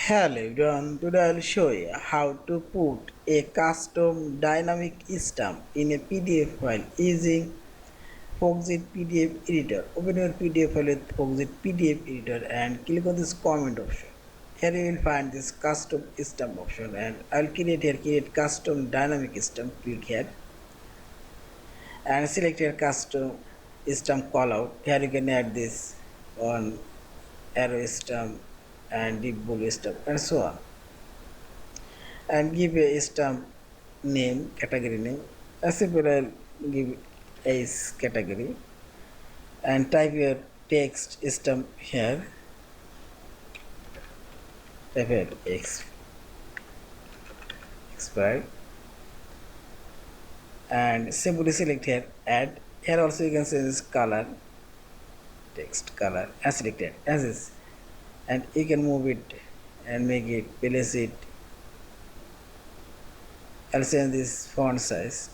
Hello everyone, today I will show you how to put a custom dynamic stamp in a PDF file using Foxit PDF Editor. Open your PDF file with Foxit PDF Editor and click on this comment option. Here you will find this custom stamp option and I will create custom dynamic stamp. Click here and select your custom stamp callout. Here you can add this on arrow stamp and deep blue stamp and so on, and give a stamp name, category name. As simple, I'll give as category and type your text stamp here. Type here expired and simply select here add. Here also you can say this color, text color, and select it as is, and you can move it and make it, place it. I'll change this font size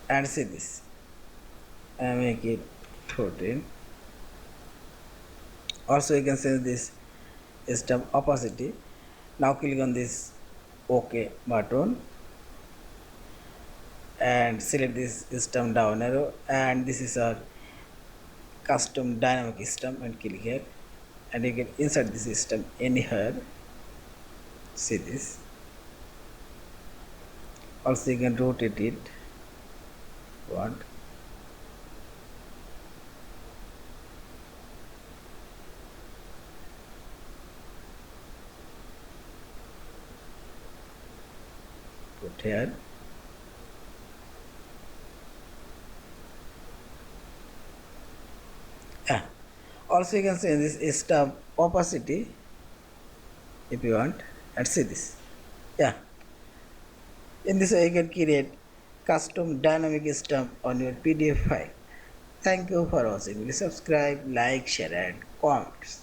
and see this and make it 14. Also you can change this stamp opacity. Now click on this OK button and select this stamp down arrow, and this is our custom dynamic stamp, and click here and you can insert this stamp anywhere. See this. Also you can rotate it want. Put here. Also you can say this stamp opacity if you want, and see this. In this way you can create custom dynamic stamp on your PDF file. Thank you for watching. Please subscribe, like, share and comments.